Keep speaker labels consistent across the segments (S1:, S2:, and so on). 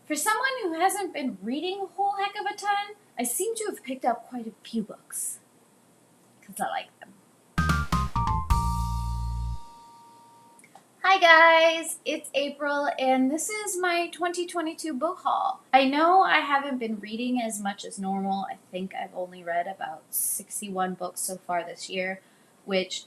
S1: For someone who hasn't been reading a whole heck of a ton, I seem to have picked up quite a few books. Because I like them. Hi guys, it's April and this is my 2022 book haul. I know I haven't been reading as much as normal. I think I've only read about 61 books so far this year, which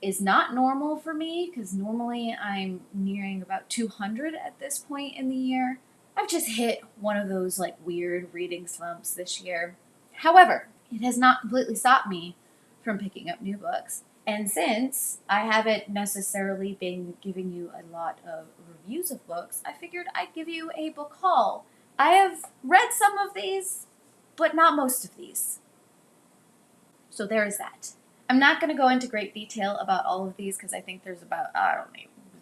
S1: is not normal for me because normally I'm nearing about 200 at this point in the year. I've just hit one of those weird reading slumps this year. However, it has not completely stopped me from picking up new books. And since I haven't necessarily been giving you a lot of reviews of books, I figured I'd give you a book haul. I have read some of these, but not most of these. So there is that. I'm not going to go into great detail about all of these because I think there's about,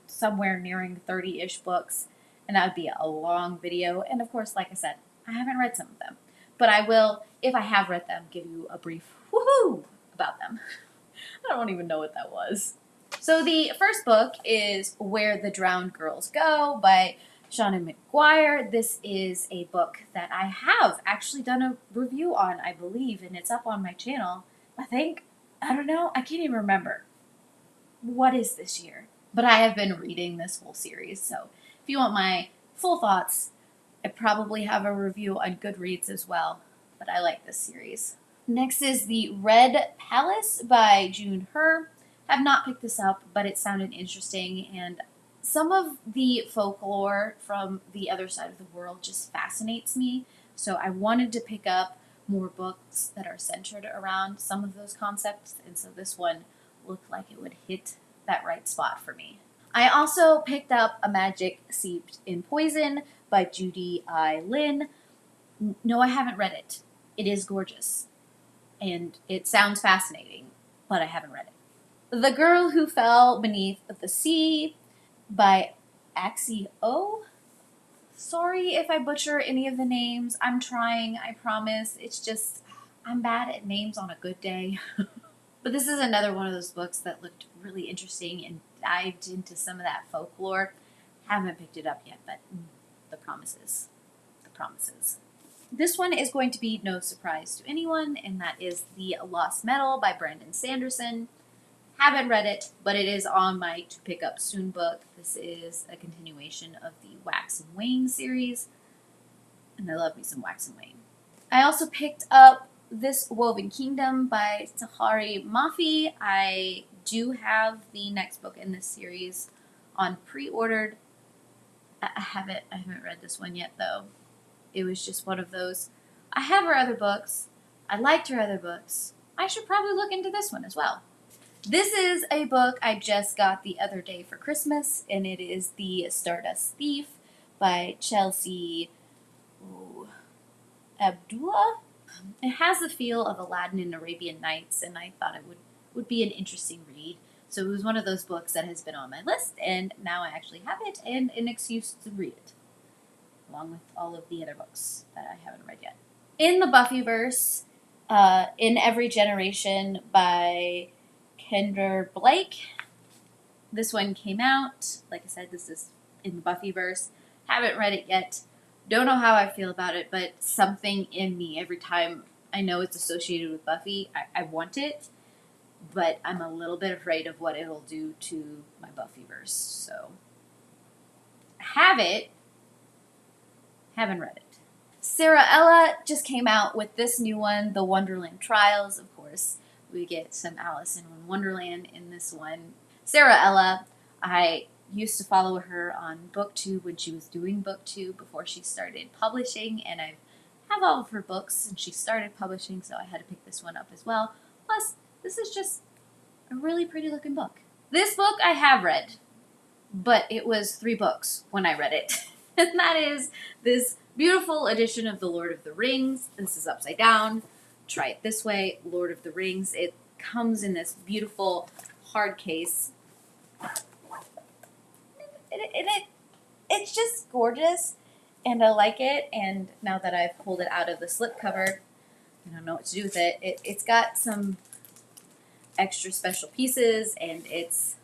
S1: somewhere nearing 30-ish books. And that would be a long video. And of course, like I said, I haven't read some of them. But I will, if I have read them, give you a brief woohoo about them. I don't even know what that was. So the first book is Where the Drowned Girls Go by Shauna McGuire. This is a book that I have actually done a review on, I believe, and it's up on my channel. I don't know, I can't even remember. What is this year? But I have been reading this whole series, so if you want my full thoughts, I probably have a review on Goodreads as well, but I like this series. Next is The Red Palace by June Her. I've not picked this up, but it sounded interesting, and some of the folklore from the other side of the world just fascinates me, so I wanted to pick up more books that are centered around some of those concepts, and so this one looked like it would hit that right spot for me. I also picked up A Magic Steeped in Poison by Judy I. Lin. No, I haven't read it. It is gorgeous. And it sounds fascinating, but I haven't read it. The Girl Who Fell Beneath the Sea by Axie O. Sorry if I butcher any of the names. I'm trying, I promise. It's just, I'm bad at names on a good day. But this is another one of those books that looked really interesting and dived into some of that folklore. Haven't picked it up yet, but the promises. The promises. This one is going to be no surprise to anyone, and that is The Lost Metal by Brandon Sanderson. Haven't read it, but it is on my to pick up soon book. This is a continuation of the Wax and Wayne series, and I love me some Wax and Wayne. I also picked up This Woven Kingdom by Tahari Mafi. I do have the next book in this series on pre-ordered. I haven't read this one yet, though. It was just one of those, I have her other books. I liked her other books. I should probably look into this one as well. This is a book I just got the other day for Christmas, and it is The Stardust Thief by Chelsea Abdullah. It has the feel of Aladdin and Arabian Nights, and I thought it would be an interesting read. So it was one of those books that has been on my list, and now I actually have it and an excuse to read it, along with all of the other books that I haven't read yet. In the Buffyverse, In Every Generation by Kendra Blake. This one came out. Like I said, this is in the Buffyverse. Haven't read it yet. Don't know how I feel about it, but something in me, every time I know it's associated with Buffy, I want it, but I'm a little bit afraid of what it'll do to my Buffyverse. So, I have it. Haven't read it. Sarah Ella just came out with this new one, The Wonderland Trials. Of course, we get some Alice in Wonderland in this one. Sarah Ella, I used to follow her on BookTube when she was doing BookTube before she started publishing, and I have all of her books since she started publishing, so I had to pick this one up as well. Plus, this is just a really pretty looking book. This book I have read, but it was 3 books when I read it. And that is this beautiful edition of The Lord of the Rings. This is upside down. Try it this way, Lord of the Rings. It comes in this beautiful hard case. It's just gorgeous, and I like it, and now that I've pulled it out of the slipcover, I don't know what to do with it. It's got some extra special pieces, and it's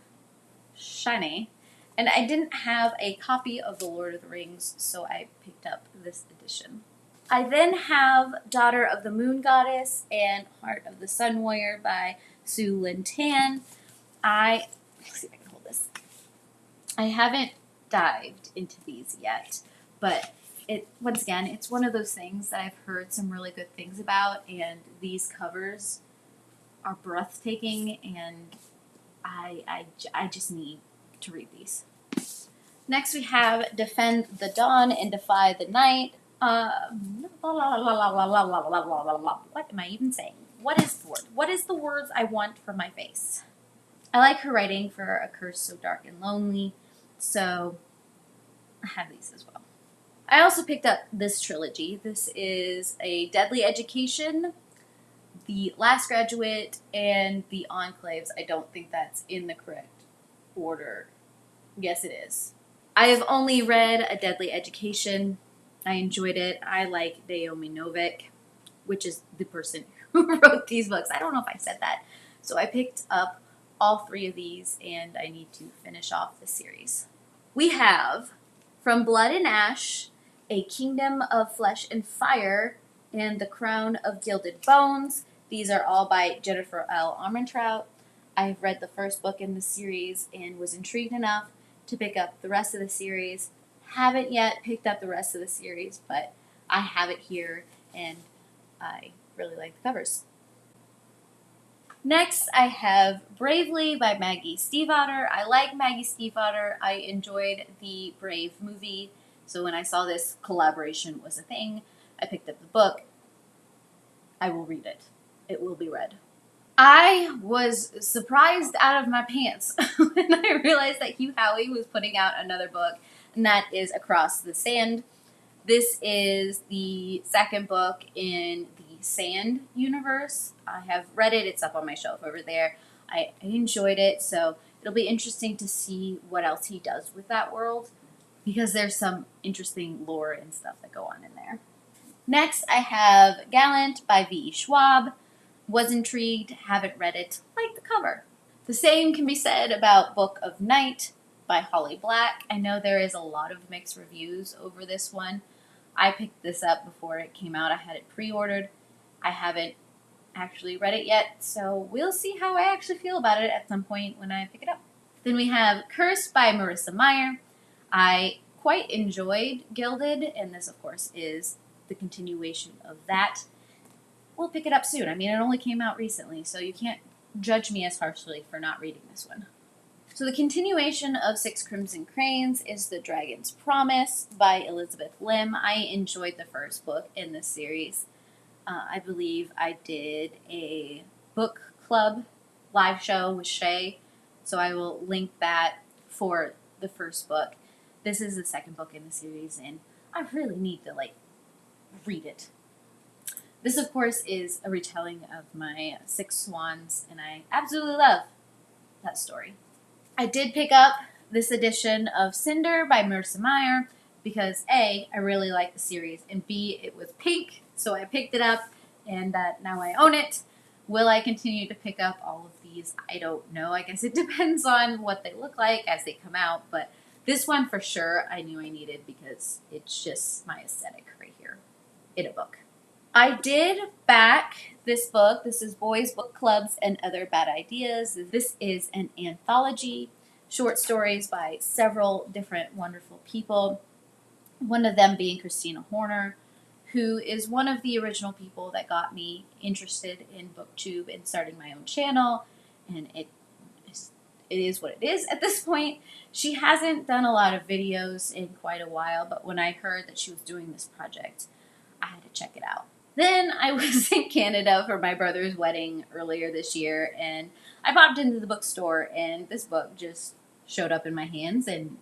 S1: shiny, And I didn't have a copy of The Lord of the Rings, so I picked up this edition. I then have Daughter of the Moon Goddess and Heart of the Sun Warrior by Sue Lynn Tan. Let's see if I can hold this. I haven't dived into these yet, but once again, it's one of those things that I've heard some really good things about, and these covers are breathtaking, and I just need to read these. Next we have Defend the Dawn and Defy the Night. What am I even saying? What is the word? What is the words I want for my face? I like her writing for A Curse So Dark and Lonely, so I have these as well. I also picked up this trilogy. This is A Deadly Education, The Last Graduate, and The Enclaves. I don't think that's in the correct order. Yes, it is. I have only read A Deadly Education. I enjoyed it. I like Naomi Novik, which is the person who wrote these books. I don't know if I said that. So I picked up all three of these, and I need to finish off the series. We have From Blood and Ash, A Kingdom of Flesh and Fire, and The Crown of Gilded Bones. These are all by Jennifer L. Armentrout. I've read the first book in the series and was intrigued enough to pick up the rest of the series. Haven't yet picked up the rest of the series, but I have it here, and I really like the covers. Next, I have Bravely by Maggie Stiefvater. I like Maggie Stiefvater. I enjoyed the Brave movie, so when I saw this collaboration was a thing, I picked up the book. I will read it. It will be read. I was surprised out of my pants when I realized that Hugh Howey was putting out another book, and that is Across the Sand. This is the second book in the Sand universe. I have read it. It's up on my shelf over there. I enjoyed it, so it'll be interesting to see what else he does with that world, because there's some interesting lore and stuff that go on in there. Next, I have Gallant by V.E. Schwab. Was intrigued, haven't read it, like the cover. The same can be said about Book of Night by Holly Black. I know there is a lot of mixed reviews over this one. I picked this up before it came out. I had it pre-ordered. I haven't actually read it yet, so we'll see how I actually feel about it at some point when I pick it up. Then we have Cursed by Marissa Meyer. I quite enjoyed Gilded, and this, of course, is the continuation of that. We'll pick it up soon. I mean, it only came out recently, so you can't judge me as harshly for not reading this one. So the continuation of Six Crimson Cranes is The Dragon's Promise by Elizabeth Lim. I enjoyed the first book in this series. I believe I did a book club live show with Shay, so I will link that for the first book. This is the second book in the series, and I really need to, read it. This, of course, is a retelling of my Six Swans, and I absolutely love that story. I did pick up this edition of Cinder by Marissa Meyer because A, I really like the series, and B, it was pink, so I picked it up, and now I own it. Will I continue to pick up all of these? I don't know. I guess it depends on what they look like as they come out, but this one for sure I knew I needed because it's just my aesthetic right here in a book. I did back this book. This is Boys Book Clubs and Other Bad Ideas. This is an anthology, short stories by several different wonderful people, one of them being Christina Horner, who is one of the original people that got me interested in BookTube and starting my own channel, and it is what it is at this point. She hasn't done a lot of videos in quite a while, but when I heard that she was doing this project, I had to check it out. Then I was in Canada for my brother's wedding earlier this year, and I popped into the bookstore, and this book just showed up in my hands and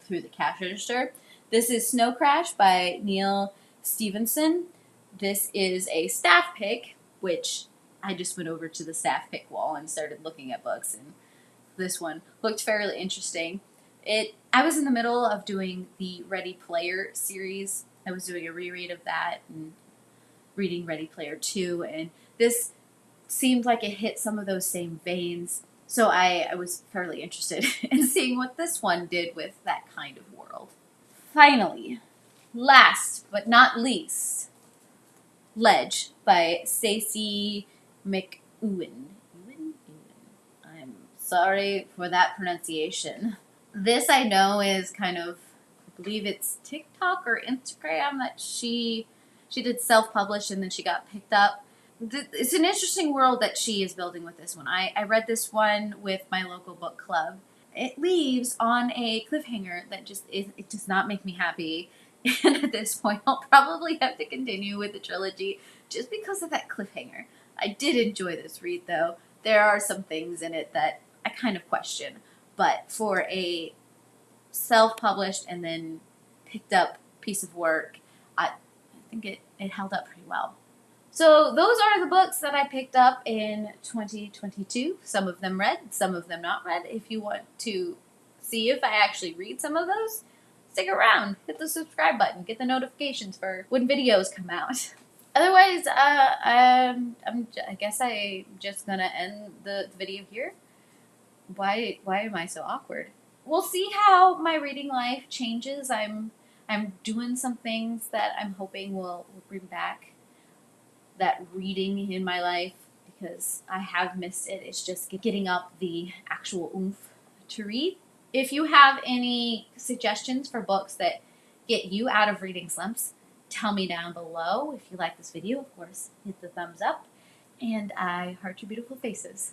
S1: through the cash register. This is Snow Crash by Neil Stevenson. This is a staff pick, which I just went over to the staff pick wall and started looking at books, and this one looked fairly interesting. I was in the middle of doing the Ready Player series. I was doing a reread of that and reading Ready Player 2, and this seemed like it hit some of those same veins, So I was fairly interested in seeing what this one did with that kind of world. Finally, last but not least, Ledge by Stacey McEwen. I'm sorry for that pronunciation. This I know is kind of, I believe it's TikTok or Instagram that she did self-publish and then she got picked up. It's an interesting world that she is building with this one. I read this one with my local book club. It leaves on a cliffhanger that it does not make me happy. And at this point, I'll probably have to continue with the trilogy just because of that cliffhanger. I did enjoy this read, though. There are some things in it that I kind of question. But for a self-published and then picked up piece of work, I think it held up pretty well. So those are the books that I picked up in 2022. Some of them read, some of them not read. If you want to see if I actually read some of those, stick around. Hit the subscribe button. Get the notifications for when videos come out. Otherwise, I guess I'm just gonna end the video here. Why am I so awkward? We'll see how my reading life changes. I'm doing some things that I'm hoping will bring back that reading in my life, because I have missed it. It's just getting up the actual oomph to read. If you have any suggestions for books that get you out of reading slumps, tell me down below. If you like this video, of course, hit the thumbs up. And I heart your beautiful faces.